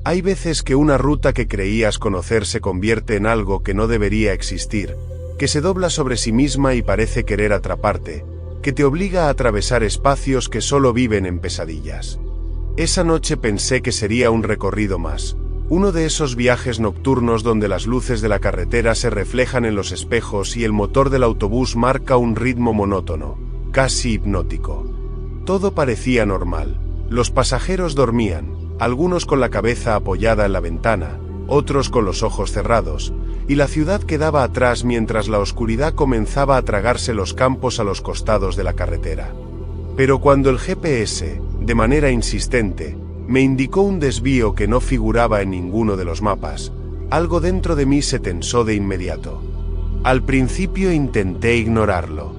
Hay veces que una ruta que creías conocer se convierte en algo que no debería existir, que se dobla sobre sí misma y parece querer atraparte, que te obliga a atravesar espacios que solo viven en pesadillas. Esa noche pensé que sería un recorrido más, uno de esos viajes nocturnos donde las luces de la carretera se reflejan en los espejos y el motor del autobús marca un ritmo monótono, casi hipnótico. Todo parecía normal. Los pasajeros dormían, algunos con la cabeza apoyada en la ventana, otros con los ojos cerrados, y la ciudad quedaba atrás mientras la oscuridad comenzaba a tragarse los campos a los costados de la carretera. Pero cuando el GPS, de manera insistente, me indicó un desvío que no figuraba en ninguno de los mapas, algo dentro de mí se tensó de inmediato. Al principio intenté ignorarlo.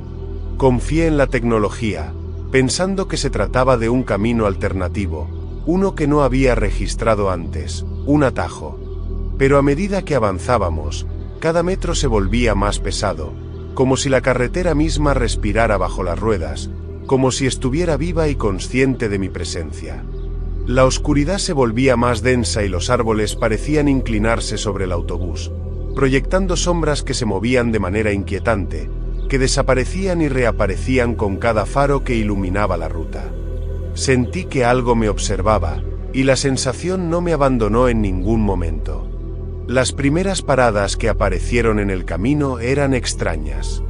Confié en la tecnología, pensando que se trataba de un camino alternativo, uno que no había registrado antes, un atajo. Pero a medida que avanzábamos, cada metro se volvía más pesado, como si la carretera misma respirara bajo las ruedas, como si estuviera viva y consciente de mi presencia. La oscuridad se volvía más densa y los árboles parecían inclinarse sobre el autobús, proyectando sombras que se movían de manera inquietante, que desaparecían y reaparecían con cada faro que iluminaba la ruta. Sentí que algo me observaba, y la sensación no me abandonó en ningún momento. Las primeras paradas que aparecieron en el camino eran extrañas.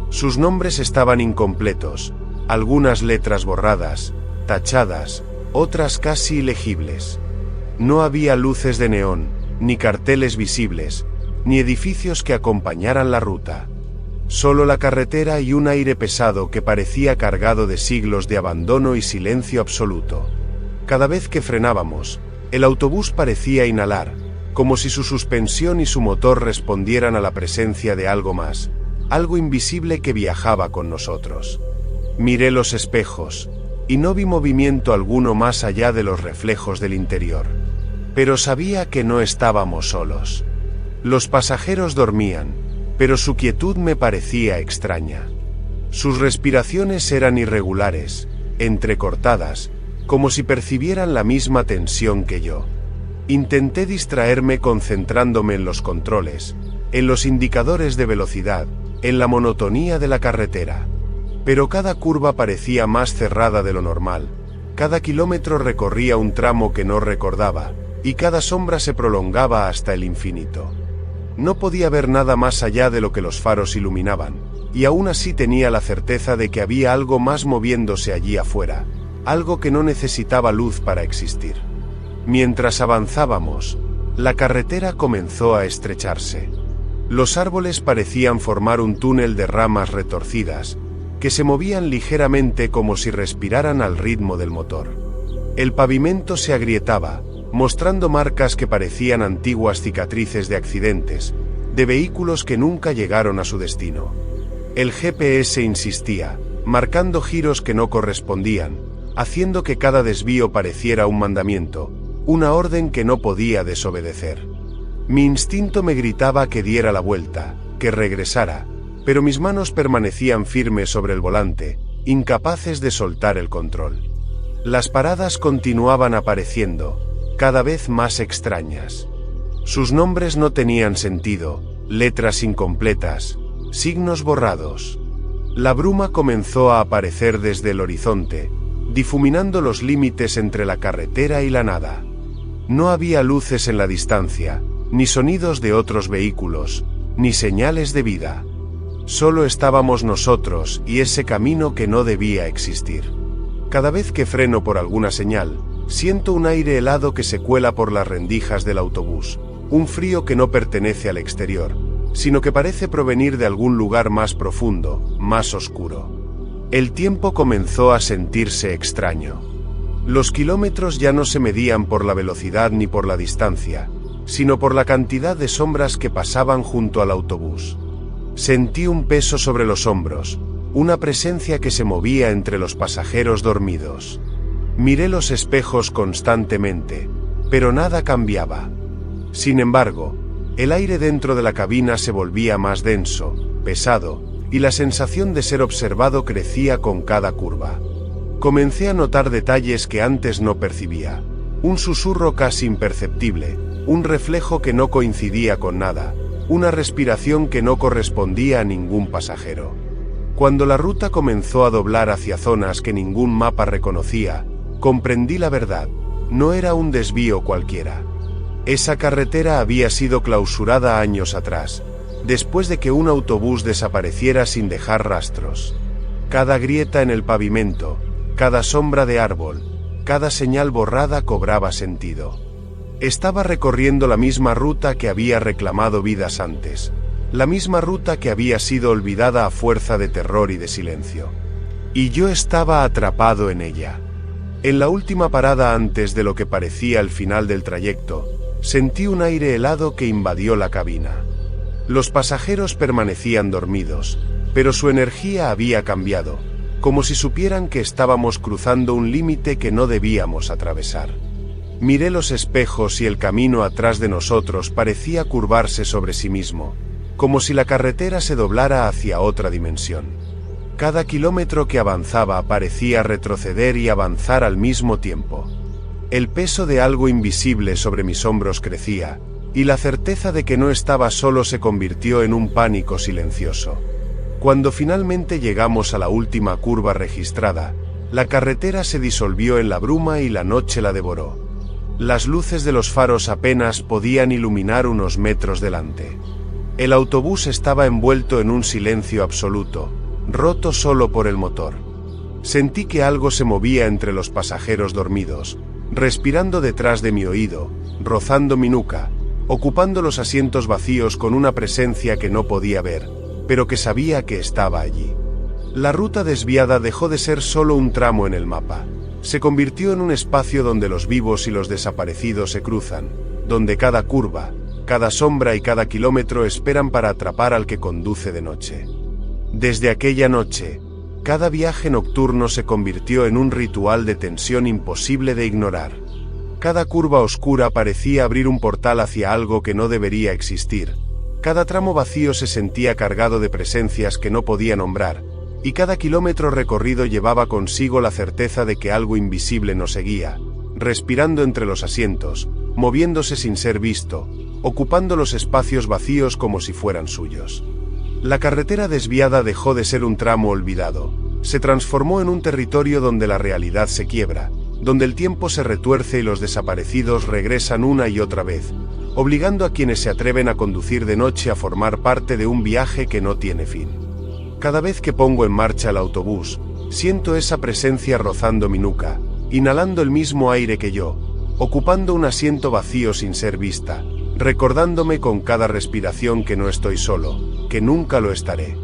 Sus nombres estaban incompletos, algunas letras borradas, tachadas, otras casi ilegibles. No había luces de neón, ni carteles visibles, ni edificios que acompañaran la ruta. Solo la carretera y un aire pesado que parecía cargado de siglos de abandono y silencio absoluto. Cada vez que frenábamos, el autobús parecía inhalar, como si su suspensión y su motor respondieran a la presencia de algo más, algo invisible que viajaba con nosotros. Miré los espejos, y no vi movimiento alguno más allá de los reflejos del interior. Pero sabía que no estábamos solos. Los pasajeros dormían, pero su quietud me parecía extraña. Sus respiraciones eran irregulares, entrecortadas, como si percibieran la misma tensión que yo. Intenté distraerme concentrándome en los controles, en los indicadores de velocidad, en la monotonía de la carretera. Pero cada curva parecía más cerrada de lo normal, cada kilómetro recorría un tramo que no recordaba, y cada sombra se prolongaba hasta el infinito. No podía ver nada más allá de lo que los faros iluminaban, y aún así tenía la certeza de que había algo más moviéndose allí afuera, algo que no necesitaba luz para existir. Mientras avanzábamos, la carretera comenzó a estrecharse. Los árboles parecían formar un túnel de ramas retorcidas, que se movían ligeramente como si respiraran al ritmo del motor. El pavimento se agrietaba, mostrando marcas que parecían antiguas cicatrices de accidentes, de vehículos que nunca llegaron a su destino. El GPS insistía, marcando giros que no correspondían, haciendo que cada desvío pareciera un mandamiento, una orden que no podía desobedecer. Mi instinto me gritaba que diera la vuelta, que regresara, pero mis manos permanecían firmes sobre el volante, incapaces de soltar el control. Las paradas continuaban apareciendo, cada vez más extrañas. Sus nombres no tenían sentido, letras incompletas, signos borrados. La bruma comenzó a aparecer desde el horizonte, difuminando los límites entre la carretera y la nada. No había luces en la distancia, ni sonidos de otros vehículos, ni señales de vida. Solo estábamos nosotros y ese camino que no debía existir. Cada vez que freno por alguna señal, siento un aire helado que se cuela por las rendijas del autobús, un frío que no pertenece al exterior, sino que parece provenir de algún lugar más profundo, más oscuro. El tiempo comenzó a sentirse extraño. Los kilómetros ya no se medían por la velocidad ni por la distancia, sino por la cantidad de sombras que pasaban junto al autobús. Sentí un peso sobre los hombros, una presencia que se movía entre los pasajeros dormidos. Miré los espejos constantemente, pero nada cambiaba. Sin embargo, el aire dentro de la cabina se volvía más denso, pesado, y la sensación de ser observado crecía con cada curva. Comencé a notar detalles que antes no percibía. Un susurro casi imperceptible, un reflejo que no coincidía con nada, una respiración que no correspondía a ningún pasajero. Cuando la ruta comenzó a doblar hacia zonas que ningún mapa reconocía, comprendí la verdad, no era un desvío cualquiera. Esa carretera había sido clausurada años atrás, después de que un autobús desapareciera sin dejar rastros. Cada grieta en el pavimento, cada sombra de árbol, cada señal borrada cobraba sentido. Estaba recorriendo la misma ruta que había reclamado vidas antes, la misma ruta que había sido olvidada a fuerza de terror y de silencio. Y yo estaba atrapado en ella. En la última parada antes de lo que parecía el final del trayecto, sentí un aire helado que invadió la cabina. Los pasajeros permanecían dormidos, pero su energía había cambiado, como si supieran que estábamos cruzando un límite que no debíamos atravesar. Miré los espejos y el camino atrás de nosotros parecía curvarse sobre sí mismo, como si la carretera se doblara hacia otra dimensión. Cada kilómetro que avanzaba parecía retroceder y avanzar al mismo tiempo. El peso de algo invisible sobre mis hombros crecía, y la certeza de que no estaba solo se convirtió en un pánico silencioso. Cuando finalmente llegamos a la última curva registrada, la carretera se disolvió en la bruma y la noche la devoró. Las luces de los faros apenas podían iluminar unos metros delante. El autobús estaba envuelto en un silencio absoluto, roto solo por el motor. Sentí que algo se movía entre los pasajeros dormidos, respirando detrás de mi oído, rozando mi nuca, ocupando los asientos vacíos con una presencia que no podía ver, pero que sabía que estaba allí. La ruta desviada dejó de ser solo un tramo en el mapa. Se convirtió en un espacio donde los vivos y los desaparecidos se cruzan, donde cada curva, cada sombra y cada kilómetro esperan para atrapar al que conduce de noche. Desde aquella noche, cada viaje nocturno se convirtió en un ritual de tensión imposible de ignorar. Cada curva oscura parecía abrir un portal hacia algo que no debería existir. Cada tramo vacío se sentía cargado de presencias que no podía nombrar, y cada kilómetro recorrido llevaba consigo la certeza de que algo invisible nos seguía, respirando entre los asientos, moviéndose sin ser visto, ocupando los espacios vacíos como si fueran suyos. La carretera desviada dejó de ser un tramo olvidado, se transformó en un territorio donde la realidad se quiebra, donde el tiempo se retuerce y los desaparecidos regresan una y otra vez, obligando a quienes se atreven a conducir de noche a formar parte de un viaje que no tiene fin. Cada vez que pongo en marcha el autobús, siento esa presencia rozando mi nuca, inhalando el mismo aire que yo, ocupando un asiento vacío sin ser vista, recordándome con cada respiración que no estoy solo, que nunca lo estaré.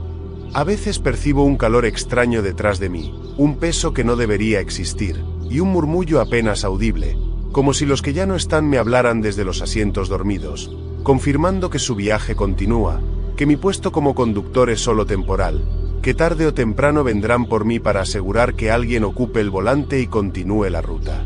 A veces percibo un calor extraño detrás de mí, un peso que no debería existir, y un murmullo apenas audible, como si los que ya no están me hablaran desde los asientos dormidos, confirmando que su viaje continúa, que mi puesto como conductor es solo temporal, que tarde o temprano vendrán por mí para asegurar que alguien ocupe el volante y continúe la ruta.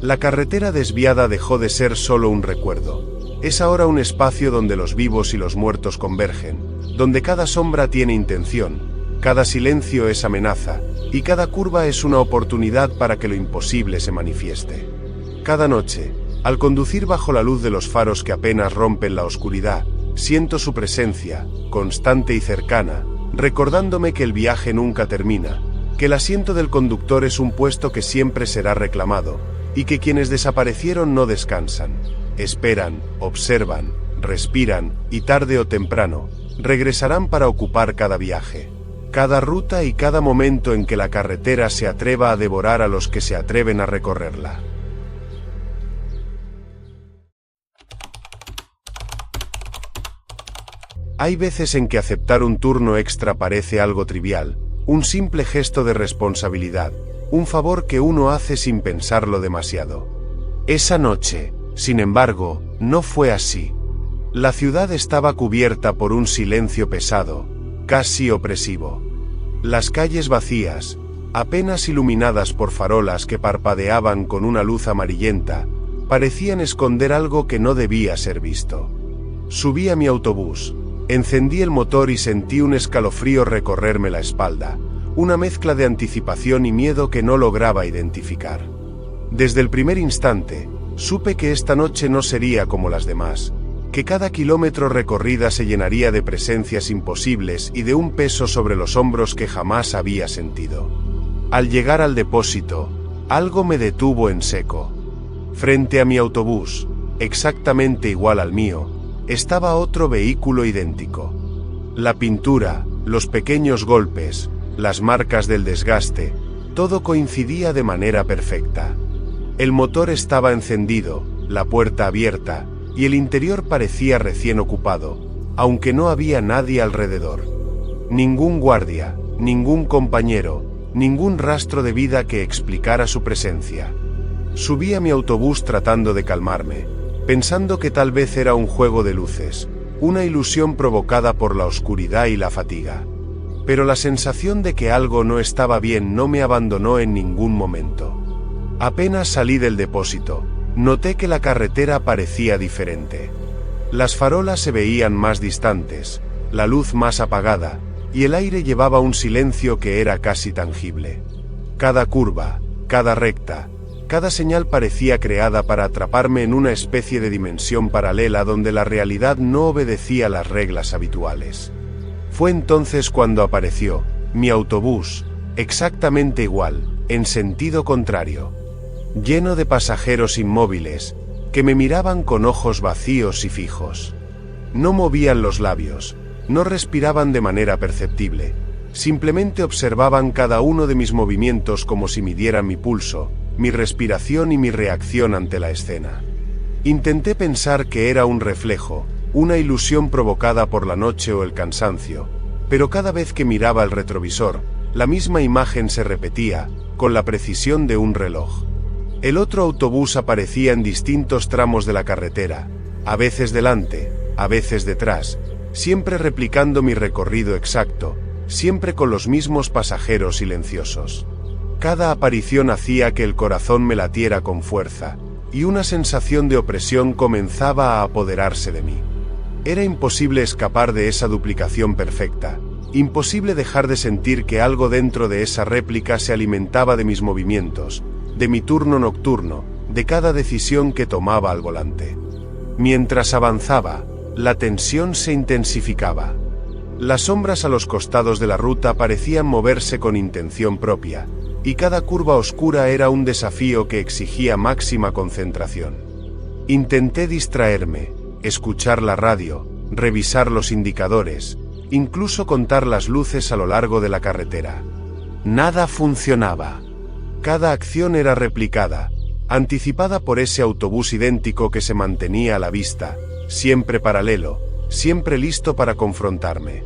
La carretera desviada dejó de ser solo un recuerdo. Es ahora un espacio donde los vivos y los muertos convergen, donde cada sombra tiene intención, cada silencio es amenaza, y cada curva es una oportunidad para que lo imposible se manifieste. Cada noche, al conducir bajo la luz de los faros que apenas rompen la oscuridad, siento su presencia, constante y cercana, recordándome que el viaje nunca termina, que el asiento del conductor es un puesto que siempre será reclamado, y que quienes desaparecieron no descansan. Esperan, observan, respiran, y tarde o temprano, regresarán para ocupar cada viaje, cada ruta y cada momento en que la carretera se atreva a devorar a los que se atreven a recorrerla. Hay veces en que aceptar un turno extra parece algo trivial, un simple gesto de responsabilidad, un favor que uno hace sin pensarlo demasiado. Esa noche, sin embargo, no fue así. La ciudad estaba cubierta por un silencio pesado, casi opresivo. Las calles vacías, apenas iluminadas por farolas que parpadeaban con una luz amarillenta, parecían esconder algo que no debía ser visto. Subí a mi autobús, encendí el motor y sentí un escalofrío recorrerme la espalda, una mezcla de anticipación y miedo que no lograba identificar. Desde el primer instante, Supe que esta noche no sería como las demás, que cada kilómetro recorrida se llenaría de presencias imposibles y de un peso sobre los hombros que jamás había sentido. Al llegar al depósito, algo me detuvo en seco. Frente a mi autobús, exactamente igual al mío, estaba otro vehículo idéntico. La pintura, los pequeños golpes, las marcas del desgaste, todo coincidía de manera perfecta. El motor estaba encendido, la puerta abierta, y el interior parecía recién ocupado, aunque no había nadie alrededor. Ningún guardia, ningún compañero, ningún rastro de vida que explicara su presencia. Subí a mi autobús tratando de calmarme, pensando que tal vez era un juego de luces, una ilusión provocada por la oscuridad y la fatiga. Pero la sensación de que algo no estaba bien no me abandonó en ningún momento. Apenas salí del depósito, noté que la carretera parecía diferente. Las farolas se veían más distantes, la luz más apagada, y el aire llevaba un silencio que era casi tangible. Cada curva, cada recta, cada señal parecía creada para atraparme en una especie de dimensión paralela donde la realidad no obedecía las reglas habituales. Fue entonces cuando apareció mi autobús, exactamente igual, en sentido contrario, lleno de pasajeros inmóviles, que me miraban con ojos vacíos y fijos. No movían los labios, no respiraban de manera perceptible, simplemente observaban cada uno de mis movimientos como si midieran mi pulso, mi respiración y mi reacción ante la escena. Intenté pensar que era un reflejo, una ilusión provocada por la noche o el cansancio, pero cada vez que miraba el retrovisor, la misma imagen se repetía, con la precisión de un reloj. El otro autobús aparecía en distintos tramos de la carretera, a veces delante, a veces detrás, siempre replicando mi recorrido exacto, siempre con los mismos pasajeros silenciosos. Cada aparición hacía que el corazón me latiera con fuerza, y una sensación de opresión comenzaba a apoderarse de mí. Era imposible escapar de esa duplicación perfecta, imposible dejar de sentir que algo dentro de esa réplica se alimentaba de mis movimientos, de mi turno nocturno, de cada decisión que tomaba al volante. Mientras avanzaba, la tensión se intensificaba. Las sombras a los costados de la ruta parecían moverse con intención propia, y cada curva oscura era un desafío que exigía máxima concentración. Intenté distraerme, escuchar la radio, revisar los indicadores, incluso contar las luces a lo largo de la carretera. Nada funcionaba. Cada acción era replicada, anticipada por ese autobús idéntico que se mantenía a la vista, siempre paralelo, siempre listo para confrontarme.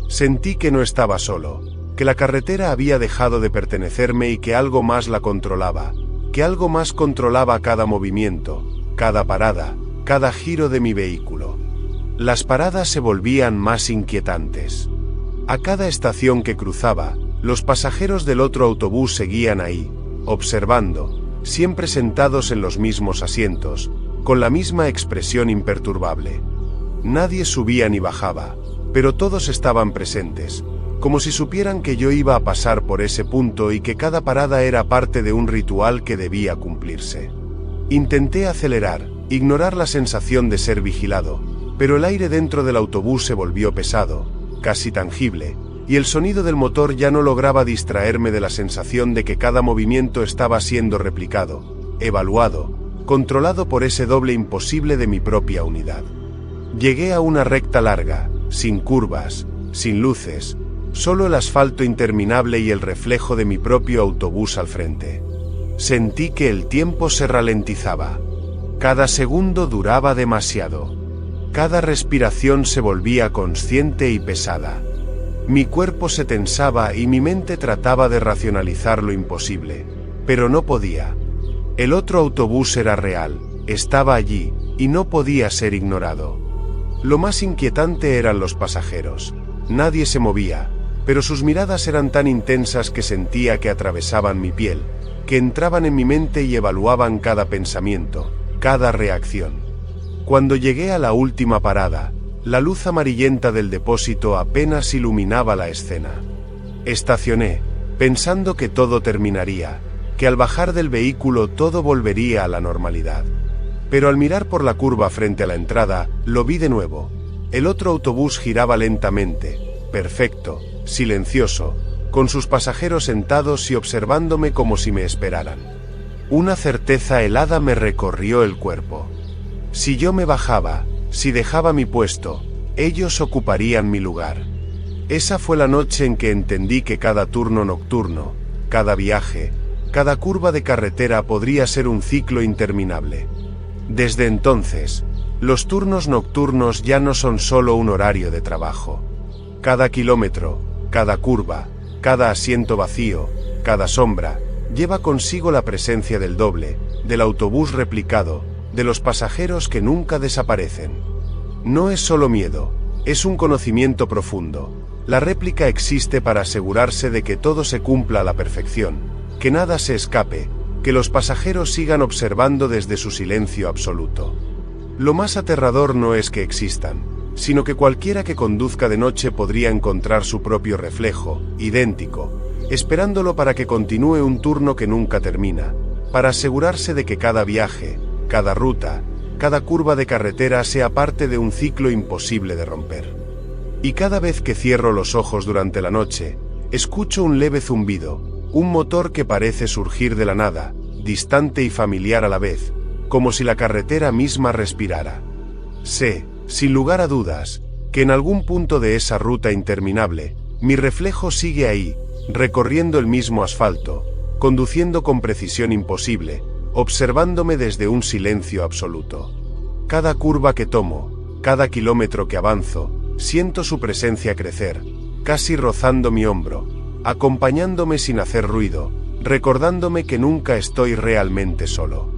Sentí que no estaba solo, que la carretera había dejado de pertenecerme y que algo más la controlaba, que algo más controlaba cada movimiento, cada parada, cada giro de mi vehículo. Las paradas se volvían más inquietantes. A cada estación que cruzaba, los pasajeros del otro autobús seguían ahí, observando, siempre sentados en los mismos asientos, con la misma expresión imperturbable. Nadie subía ni bajaba, pero todos estaban presentes, como si supieran que yo iba a pasar por ese punto y que cada parada era parte de un ritual que debía cumplirse. Intenté acelerar, ignorar la sensación de ser vigilado, pero el aire dentro del autobús se volvió pesado, casi tangible, y el sonido del motor ya no lograba distraerme de la sensación de que cada movimiento estaba siendo replicado, evaluado, controlado por ese doble imposible de mi propia unidad. Llegué a una recta larga, sin curvas, sin luces, solo el asfalto interminable y el reflejo de mi propio autobús al frente. Sentí que el tiempo se ralentizaba. Cada segundo duraba demasiado. Cada respiración se volvía consciente y pesada. Mi cuerpo se tensaba y mi mente trataba de racionalizar lo imposible, pero no podía. El otro autobús era real, estaba allí, y no podía ser ignorado. Lo más inquietante eran los pasajeros. Nadie se movía, pero sus miradas eran tan intensas que sentía que atravesaban mi piel, que entraban en mi mente y evaluaban cada pensamiento, cada reacción. Cuando llegué a la última parada, la luz amarillenta del depósito apenas iluminaba la escena. Estacioné, pensando que todo terminaría, que al bajar del vehículo todo volvería a la normalidad. Pero al mirar por la curva frente a la entrada, lo vi de nuevo. El otro autobús giraba lentamente, perfecto, silencioso, con sus pasajeros sentados y observándome como si me esperaran. Una certeza helada me recorrió el cuerpo. Si yo me bajaba, si dejaba mi puesto, ellos ocuparían mi lugar. Esa fue la noche en que entendí que cada turno nocturno, cada viaje, cada curva de carretera podría ser un ciclo interminable. Desde entonces, los turnos nocturnos ya no son solo un horario de trabajo. Cada kilómetro, cada curva, cada asiento vacío, cada sombra, lleva consigo la presencia del doble, del autobús replicado, de los pasajeros que nunca desaparecen. No es solo miedo, es un conocimiento profundo. La réplica existe para asegurarse de que todo se cumpla a la perfección, que nada se escape, que los pasajeros sigan observando desde su silencio absoluto. Lo más aterrador no es que existan, sino que cualquiera que conduzca de noche podría encontrar su propio reflejo, idéntico, esperándolo para que continúe un turno que nunca termina, para asegurarse de que cada viaje, cada ruta, cada curva de carretera sea parte de un ciclo imposible de romper. Y cada vez que cierro los ojos durante la noche, escucho un leve zumbido, un motor que parece surgir de la nada, distante y familiar a la vez, como si la carretera misma respirara. Sé, sin lugar a dudas, que en algún punto de esa ruta interminable, mi reflejo sigue ahí, recorriendo el mismo asfalto, conduciendo con precisión imposible, observándome desde un silencio absoluto. Cada curva que tomo, cada kilómetro que avanzo, siento su presencia crecer, casi rozando mi hombro, acompañándome sin hacer ruido, recordándome que nunca estoy realmente solo.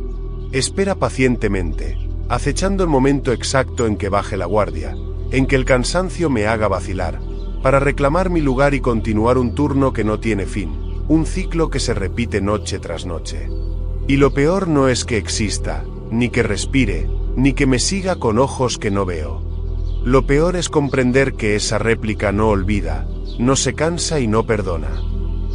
Espera pacientemente, acechando el momento exacto en que baje la guardia, en que el cansancio me haga vacilar, para reclamar mi lugar y continuar un turno que no tiene fin, un ciclo que se repite noche tras noche. Y lo peor no es que exista, ni que respire, ni que me siga con ojos que no veo. Lo peor es comprender que esa réplica no olvida, no se cansa y no perdona.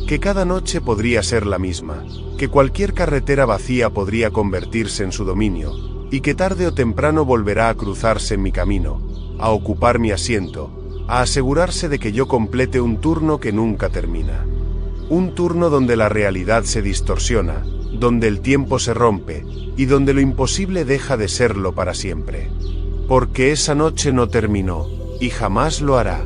Que cada noche podría ser la misma, que cualquier carretera vacía podría convertirse en su dominio, y que tarde o temprano volverá a cruzarse en mi camino, a ocupar mi asiento, a asegurarse de que yo complete un turno que nunca termina. Un turno donde la realidad se distorsiona, donde el tiempo se rompe, y donde lo imposible deja de serlo para siempre. Porque esa noche no terminó, y jamás lo hará.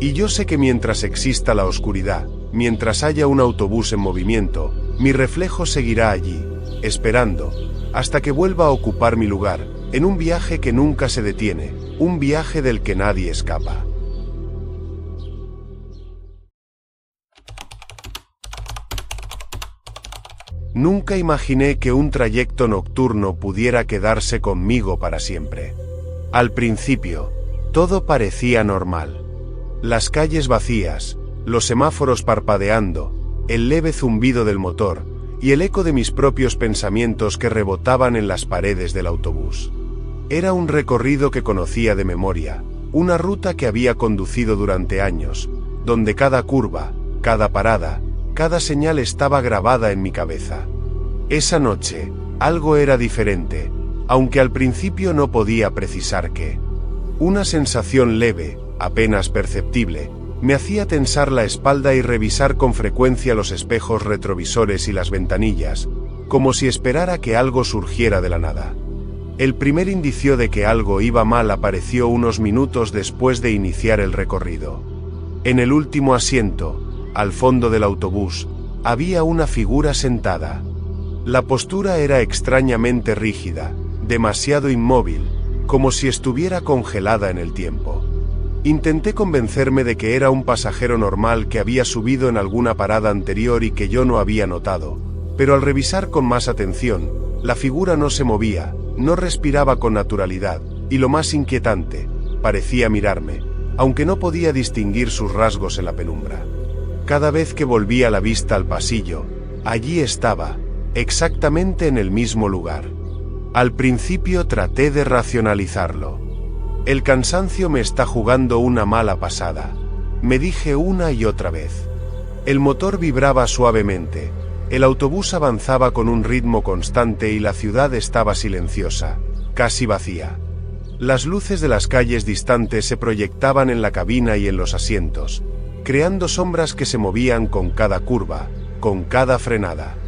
Y yo sé que mientras exista la oscuridad, mientras haya un autobús en movimiento, mi reflejo seguirá allí, esperando, hasta que vuelva a ocupar mi lugar, en un viaje que nunca se detiene, un viaje del que nadie escapa. Nunca imaginé que un trayecto nocturno pudiera quedarse conmigo para siempre. Al principio, todo parecía normal. Las calles vacías, los semáforos parpadeando, el leve zumbido del motor, y el eco de mis propios pensamientos que rebotaban en las paredes del autobús. Era un recorrido que conocía de memoria, una ruta que había conducido durante años, donde cada curva, cada parada, cada señal estaba grabada en mi cabeza. Esa noche, algo era diferente, aunque al principio no podía precisar qué. Una sensación leve, apenas perceptible, me hacía tensar la espalda y revisar con frecuencia los espejos retrovisores y las ventanillas, como si esperara que algo surgiera de la nada. El primer indicio de que algo iba mal apareció unos minutos después de iniciar el recorrido. En el último asiento, al fondo del autobús, había una figura sentada. La postura era extrañamente rígida, demasiado inmóvil, como si estuviera congelada en el tiempo. Intenté convencerme de que era un pasajero normal que había subido en alguna parada anterior y que yo no había notado, pero al revisar con más atención, la figura no se movía, no respiraba con naturalidad, y lo más inquietante, parecía mirarme, aunque no podía distinguir sus rasgos en la penumbra. Cada vez que volvía la vista al pasillo, allí estaba, exactamente en el mismo lugar. Al principio traté de racionalizarlo. El cansancio me está jugando una mala pasada, me dije una y otra vez. El motor vibraba suavemente, El autobús avanzaba con un ritmo constante y la ciudad estaba silenciosa, casi vacía. Las luces de las calles distantes se proyectaban en la cabina y en los asientos, creando sombras que se movían con cada curva, con cada frenada.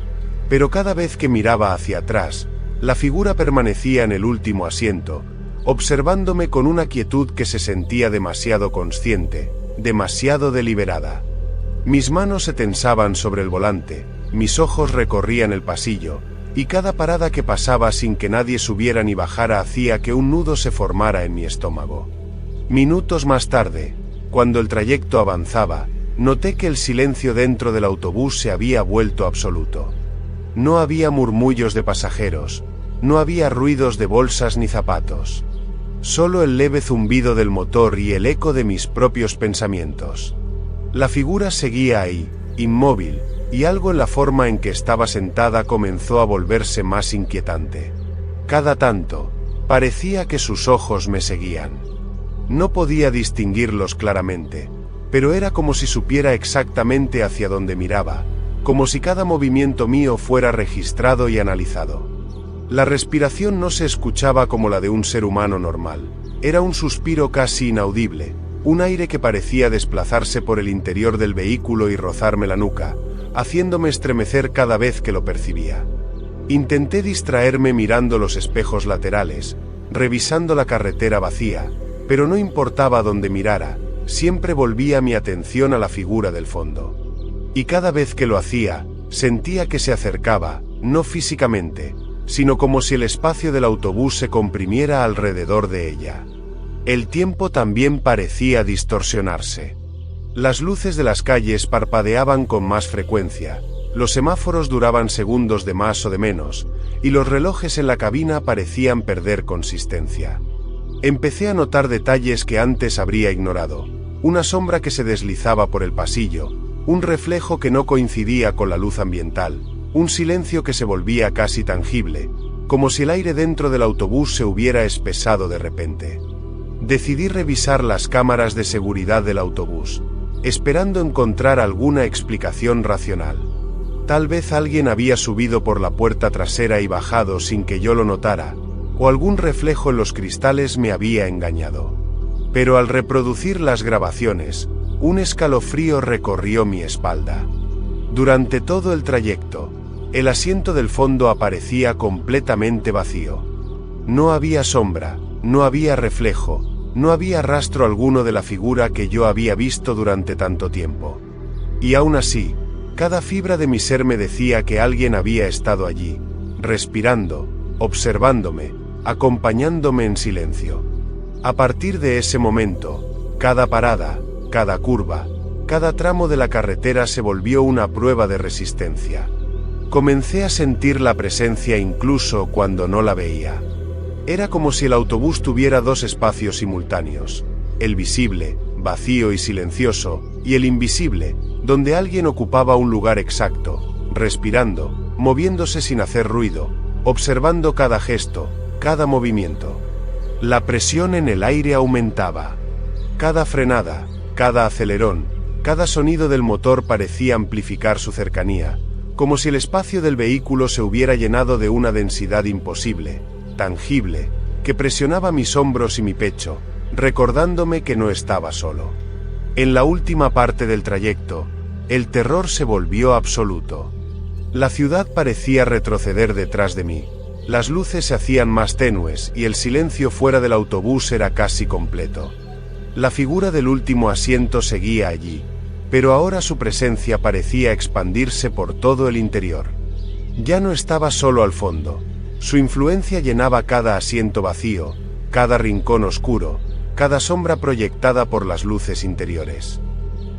Pero cada vez que miraba hacia atrás, la figura permanecía en el último asiento, observándome con una quietud que se sentía demasiado consciente, demasiado deliberada. Mis manos se tensaban sobre el volante, mis ojos recorrían el pasillo, y cada parada que pasaba sin que nadie subiera ni bajara hacía que un nudo se formara en mi estómago. Minutos más tarde, cuando el trayecto avanzaba, noté que el silencio dentro del autobús se había vuelto absoluto. No había murmullos de pasajeros, no había ruidos de bolsas ni zapatos. Solo el leve zumbido del motor y el eco de mis propios pensamientos. La figura seguía ahí, inmóvil, y algo en la forma en que estaba sentada comenzó a volverse más inquietante. Cada tanto, parecía que sus ojos me seguían. No podía distinguirlos claramente, pero era como si supiera exactamente hacia dónde miraba, como si cada movimiento mío fuera registrado y analizado. La respiración no se escuchaba como la de un ser humano normal, era un suspiro casi inaudible, un aire que parecía desplazarse por el interior del vehículo y rozarme la nuca, haciéndome estremecer cada vez que lo percibía. Intenté distraerme mirando los espejos laterales, revisando la carretera vacía, pero no importaba dónde mirara, siempre volvía mi atención a la figura del fondo. Y cada vez que lo hacía, sentía que se acercaba, no físicamente, sino como si el espacio del autobús se comprimiera alrededor de ella. El tiempo también parecía distorsionarse. Las luces de las calles parpadeaban con más frecuencia, los semáforos duraban segundos de más o de menos, y los relojes en la cabina parecían perder consistencia. Empecé a notar detalles que antes habría ignorado, una sombra que se deslizaba por el pasillo, un reflejo que no coincidía con la luz ambiental, un silencio que se volvía casi tangible, como si el aire dentro del autobús se hubiera espesado de repente. Decidí revisar las cámaras de seguridad del autobús, esperando encontrar alguna explicación racional. Tal vez alguien había subido por la puerta trasera y bajado sin que yo lo notara, o algún reflejo en los cristales me había engañado. Pero al reproducir las grabaciones, un escalofrío recorrió mi espalda. Durante todo el trayecto, el asiento del fondo aparecía completamente vacío. No había sombra, no había reflejo, no había rastro alguno de la figura que yo había visto durante tanto tiempo. Y aún así, cada fibra de mi ser me decía que alguien había estado allí, respirando, observándome, acompañándome en silencio. A partir de ese momento, cada parada, cada curva, cada tramo de la carretera se volvió una prueba de resistencia. Comencé a sentir la presencia incluso cuando no la veía. Era como si el autobús tuviera dos espacios simultáneos, el visible, vacío y silencioso, y el invisible, donde alguien ocupaba un lugar exacto, respirando, moviéndose sin hacer ruido, observando cada gesto, cada movimiento. La presión en el aire aumentaba. Cada frenada, cada acelerón, cada sonido del motor parecía amplificar su cercanía, como si el espacio del vehículo se hubiera llenado de una densidad imposible, tangible, que presionaba mis hombros y mi pecho, recordándome que no estaba solo. En la última parte del trayecto, el terror se volvió absoluto. La ciudad parecía retroceder detrás de mí, las luces se hacían más tenues y el silencio fuera del autobús era casi completo. La figura del último asiento seguía allí, pero ahora su presencia parecía expandirse por todo el interior. Ya no estaba solo al fondo. Su influencia llenaba cada asiento vacío, cada rincón oscuro, cada sombra proyectada por las luces interiores.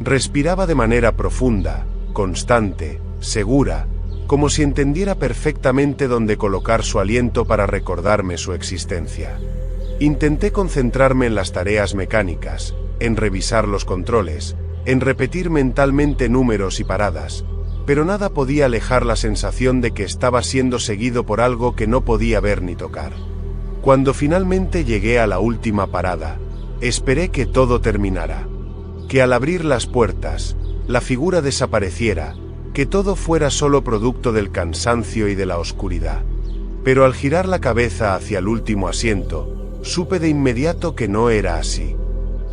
Respiraba de manera profunda, constante, segura, como si entendiera perfectamente dónde colocar su aliento para recordarme su existencia. Intenté concentrarme en las tareas mecánicas, en revisar los controles, en repetir mentalmente números y paradas, pero nada podía alejar la sensación de que estaba siendo seguido por algo que no podía ver ni tocar. Cuando finalmente llegué a la última parada, esperé que todo terminara, que al abrir las puertas, la figura desapareciera, que todo fuera solo producto del cansancio y de la oscuridad. Pero al girar la cabeza hacia el último asiento, supe de inmediato que no era así.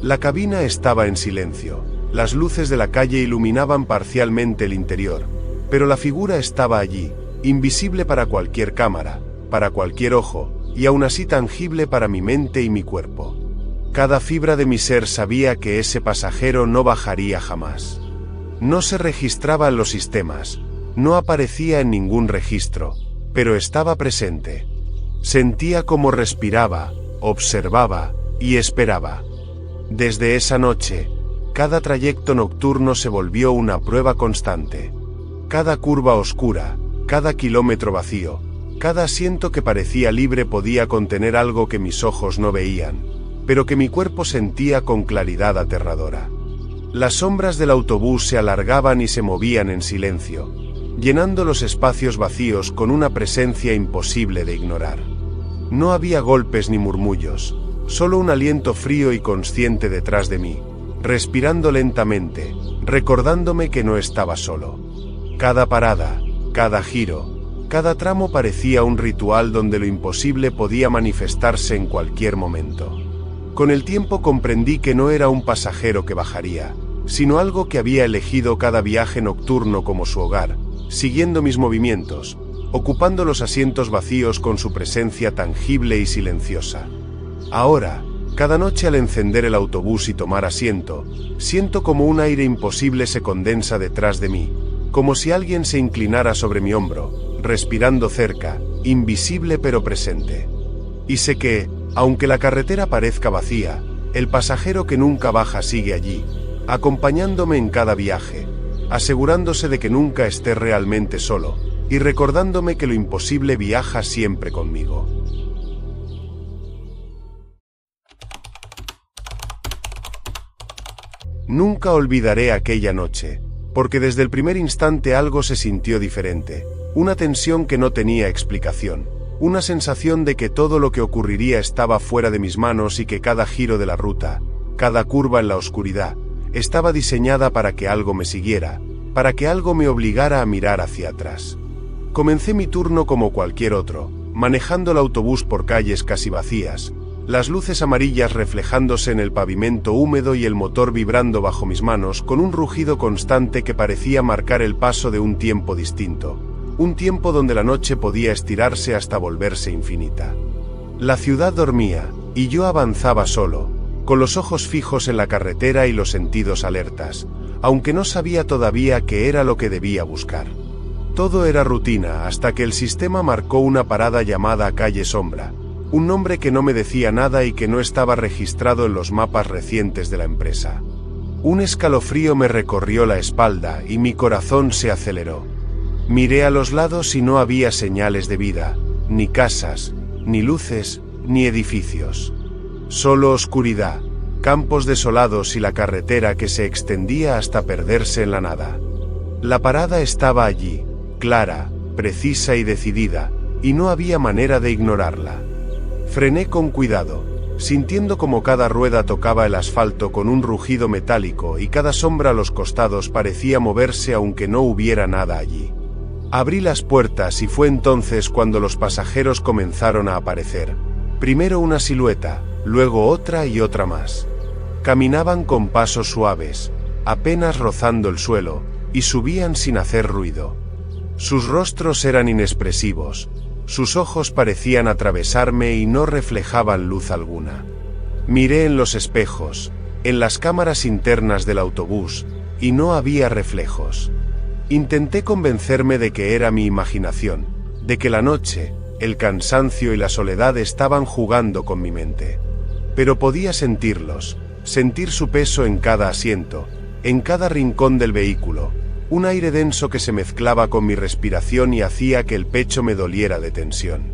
La cabina estaba en silencio, las luces de la calle iluminaban parcialmente el interior, pero la figura estaba allí, invisible para cualquier cámara, para cualquier ojo, y aún así tangible para mi mente y mi cuerpo. Cada fibra de mi ser sabía que ese pasajero no bajaría jamás. No se registraba en los sistemas, no aparecía en ningún registro, pero estaba presente. Sentía cómo respiraba, observaba y esperaba. Desde esa noche, cada trayecto nocturno se volvió una prueba constante. Cada curva oscura, cada kilómetro vacío, cada asiento que parecía libre podía contener algo que mis ojos no veían, pero que mi cuerpo sentía con claridad aterradora. Las sombras del autobús se alargaban y se movían en silencio, llenando los espacios vacíos con una presencia imposible de ignorar. No había golpes ni murmullos, solo un aliento frío y consciente detrás de mí, respirando lentamente, recordándome que no estaba solo. Cada parada, cada giro, cada tramo parecía un ritual donde lo imposible podía manifestarse en cualquier momento. Con el tiempo comprendí que no era un pasajero que bajaría, sino algo que había elegido cada viaje nocturno como su hogar, siguiendo mis movimientos, ocupando los asientos vacíos con su presencia tangible y silenciosa. Ahora, cada noche al encender el autobús y tomar asiento, siento como un aire imposible se condensa detrás de mí, como si alguien se inclinara sobre mi hombro, respirando cerca, invisible pero presente. Y sé que, aunque la carretera parezca vacía, el pasajero que nunca baja sigue allí, acompañándome en cada viaje, asegurándose de que nunca esté realmente solo, y recordándome que lo imposible viaja siempre conmigo. Nunca olvidaré aquella noche, porque desde el primer instante algo se sintió diferente, una tensión que no tenía explicación, una sensación de que todo lo que ocurriría estaba fuera de mis manos y que cada giro de la ruta, cada curva en la oscuridad, estaba diseñada para que algo me siguiera, para que algo me obligara a mirar hacia atrás. Comencé mi turno como cualquier otro, manejando el autobús por calles casi vacías, las luces amarillas reflejándose en el pavimento húmedo y el motor vibrando bajo mis manos con un rugido constante que parecía marcar el paso de un tiempo distinto, un tiempo donde la noche podía estirarse hasta volverse infinita. La ciudad dormía, y yo avanzaba solo, con los ojos fijos en la carretera y los sentidos alertas, aunque no sabía todavía qué era lo que debía buscar. Todo era rutina hasta que el sistema marcó una parada llamada Calle Sombra, un nombre que no me decía nada y que no estaba registrado en los mapas recientes de la empresa. Un escalofrío me recorrió la espalda y mi corazón se aceleró. Miré a los lados y no había señales de vida, ni casas, ni luces, ni edificios. Solo oscuridad, campos desolados y la carretera que se extendía hasta perderse en la nada. La parada estaba allí, clara, precisa y decidida, y no había manera de ignorarla. Frené con cuidado, sintiendo como cada rueda tocaba el asfalto con un rugido metálico y cada sombra a los costados parecía moverse aunque no hubiera nada allí. Abrí las puertas y fue entonces cuando los pasajeros comenzaron a aparecer. Primero una silueta, luego otra y otra más. Caminaban con pasos suaves, apenas rozando el suelo, y subían sin hacer ruido. Sus rostros eran inexpresivos. Sus ojos parecían atravesarme y no reflejaban luz alguna. Miré en los espejos, en las cámaras internas del autobús, y no había reflejos. Intenté convencerme de que era mi imaginación, de que la noche, el cansancio y la soledad estaban jugando con mi mente. Pero podía sentirlos, sentir su peso en cada asiento, en cada rincón del vehículo, un aire denso que se mezclaba con mi respiración y hacía que el pecho me doliera de tensión.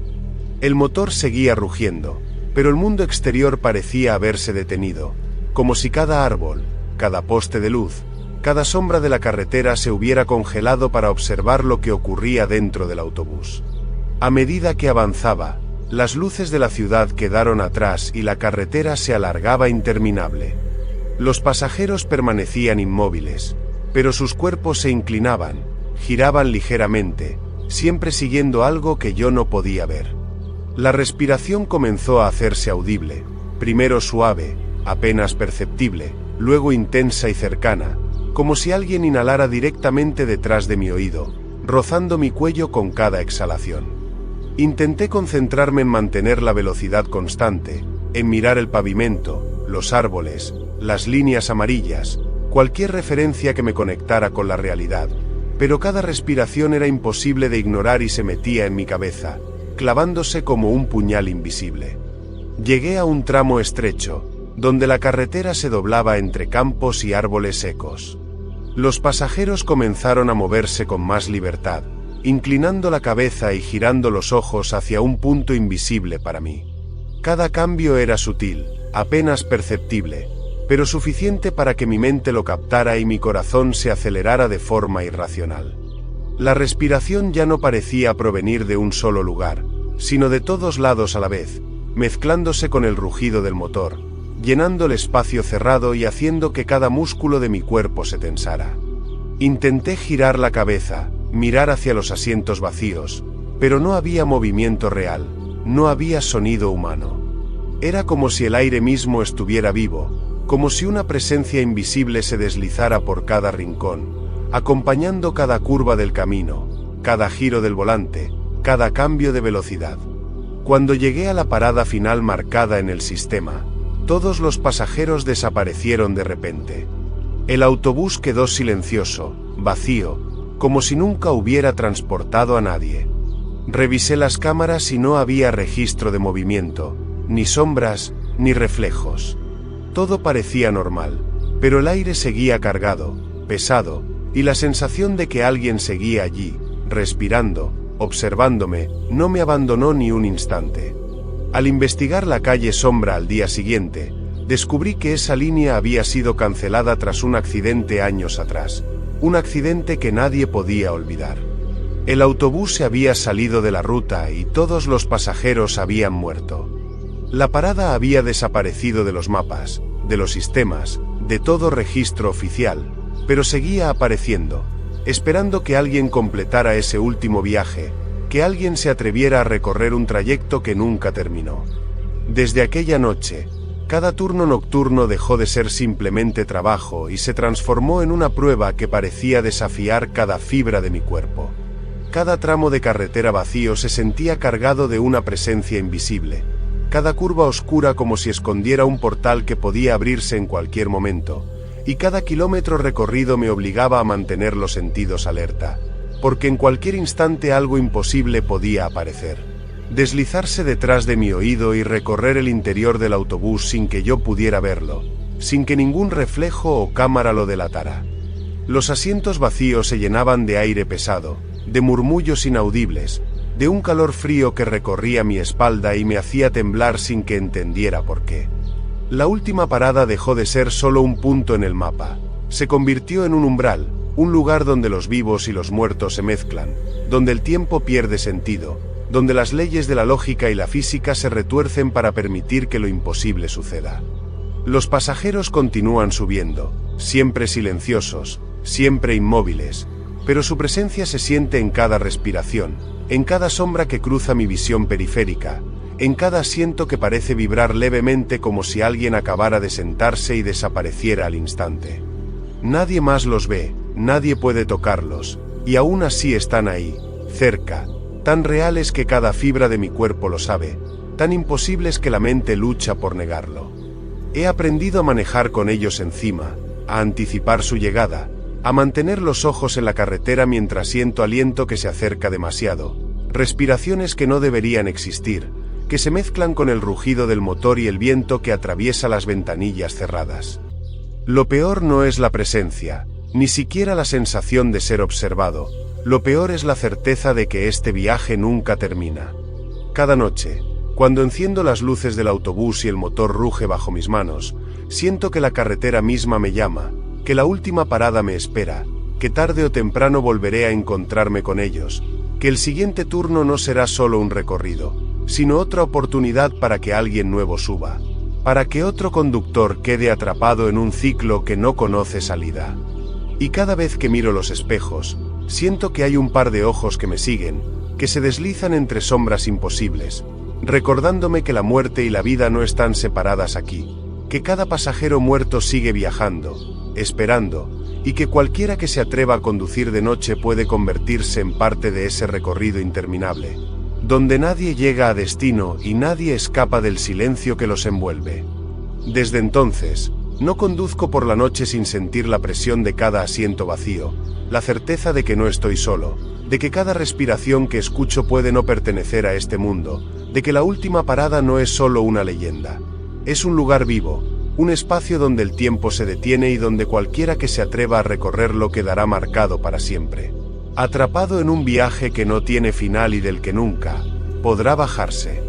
El motor seguía rugiendo, pero el mundo exterior parecía haberse detenido, como si cada árbol, cada poste de luz, cada sombra de la carretera se hubiera congelado para observar lo que ocurría dentro del autobús. A medida que avanzaba, las luces de la ciudad quedaron atrás y la carretera se alargaba interminable. Los pasajeros permanecían inmóviles, pero sus cuerpos se inclinaban, giraban ligeramente, siempre siguiendo algo que yo no podía ver. La respiración comenzó a hacerse audible, primero suave, apenas perceptible, luego intensa y cercana, como si alguien inhalara directamente detrás de mi oído, rozando mi cuello con cada exhalación. Intenté concentrarme en mantener la velocidad constante, en mirar el pavimento, los árboles, las líneas amarillas, cualquier referencia que me conectara con la realidad, pero cada respiración era imposible de ignorar y se metía en mi cabeza, clavándose como un puñal invisible. Llegué a un tramo estrecho, donde la carretera se doblaba entre campos y árboles secos. Los pasajeros comenzaron a moverse con más libertad, inclinando la cabeza y girando los ojos hacia un punto invisible para mí. Cada cambio era sutil, apenas perceptible, pero suficiente para que mi mente lo captara y mi corazón se acelerara de forma irracional. La respiración ya no parecía provenir de un solo lugar, sino de todos lados a la vez, mezclándose con el rugido del motor, llenando el espacio cerrado y haciendo que cada músculo de mi cuerpo se tensara. Intenté girar la cabeza, mirar hacia los asientos vacíos, pero no había movimiento real, no había sonido humano. Era como si el aire mismo estuviera vivo, como si una presencia invisible se deslizara por cada rincón, acompañando cada curva del camino, cada giro del volante, cada cambio de velocidad. Cuando llegué a la parada final marcada en el sistema, todos los pasajeros desaparecieron de repente. El autobús quedó silencioso, vacío, como si nunca hubiera transportado a nadie. Revisé las cámaras y no había registro de movimiento, ni sombras, ni reflejos. Todo parecía normal, pero el aire seguía cargado, pesado, y la sensación de que alguien seguía allí, respirando, observándome, no me abandonó ni un instante. Al investigar la calle Sombra al día siguiente, descubrí que esa línea había sido cancelada tras un accidente años atrás, un accidente que nadie podía olvidar. El autobús se había salido de la ruta y todos los pasajeros habían muerto. La parada había desaparecido de los mapas, de los sistemas, de todo registro oficial, pero seguía apareciendo, esperando que alguien completara ese último viaje, que alguien se atreviera a recorrer un trayecto que nunca terminó. Desde aquella noche, cada turno nocturno dejó de ser simplemente trabajo y se transformó en una prueba que parecía desafiar cada fibra de mi cuerpo. Cada tramo de carretera vacío se sentía cargado de una presencia invisible, cada curva oscura como si escondiera un portal que podía abrirse en cualquier momento, y cada kilómetro recorrido me obligaba a mantener los sentidos alerta, porque en cualquier instante algo imposible podía aparecer, deslizarse detrás de mi oído y recorrer el interior del autobús sin que yo pudiera verlo, sin que ningún reflejo o cámara lo delatara. Los asientos vacíos se llenaban de aire pesado, de murmullos inaudibles, de un calor frío que recorría mi espalda y me hacía temblar sin que entendiera por qué. La última parada dejó de ser solo un punto en el mapa, se convirtió en un umbral, un lugar donde los vivos y los muertos se mezclan, donde el tiempo pierde sentido, donde las leyes de la lógica y la física se retuercen para permitir que lo imposible suceda. Los pasajeros continúan subiendo, siempre silenciosos, siempre inmóviles, pero su presencia se siente en cada respiración, en cada sombra que cruza mi visión periférica, en cada asiento que parece vibrar levemente como si alguien acabara de sentarse y desapareciera al instante. Nadie más los ve, nadie puede tocarlos, y aún así están ahí, cerca, tan reales que cada fibra de mi cuerpo lo sabe, tan imposibles que la mente lucha por negarlo. He aprendido a manejar con ellos encima, a anticipar su llegada, a mantener los ojos en la carretera mientras siento aliento que se acerca demasiado, respiraciones que no deberían existir, que se mezclan con el rugido del motor y el viento que atraviesa las ventanillas cerradas. Lo peor no es la presencia, ni siquiera la sensación de ser observado, lo peor es la certeza de que este viaje nunca termina. Cada noche, cuando enciendo las luces del autobús y el motor ruge bajo mis manos, siento que la carretera misma me llama, que la última parada me espera, que tarde o temprano volveré a encontrarme con ellos, que el siguiente turno no será solo un recorrido, sino otra oportunidad para que alguien nuevo suba, para que otro conductor quede atrapado en un ciclo que no conoce salida. Y cada vez que miro los espejos, Siento que hay un par de ojos que me siguen, que se deslizan entre sombras imposibles, recordándome que la muerte y la vida no están separadas aquí, que cada pasajero muerto sigue viajando, esperando, y que cualquiera que se atreva a conducir de noche puede convertirse en parte de ese recorrido interminable, donde nadie llega a destino y nadie escapa del silencio que los envuelve. Desde entonces, no conduzco por la noche sin sentir la presión de cada asiento vacío, la certeza de que no estoy solo, de que cada respiración que escucho puede no pertenecer a este mundo, de que la última parada no es solo una leyenda. Es un lugar vivo, un espacio donde el tiempo se detiene y donde cualquiera que se atreva a recorrerlo quedará marcado para siempre, atrapado en un viaje que no tiene final y del que nunca podrá bajarse.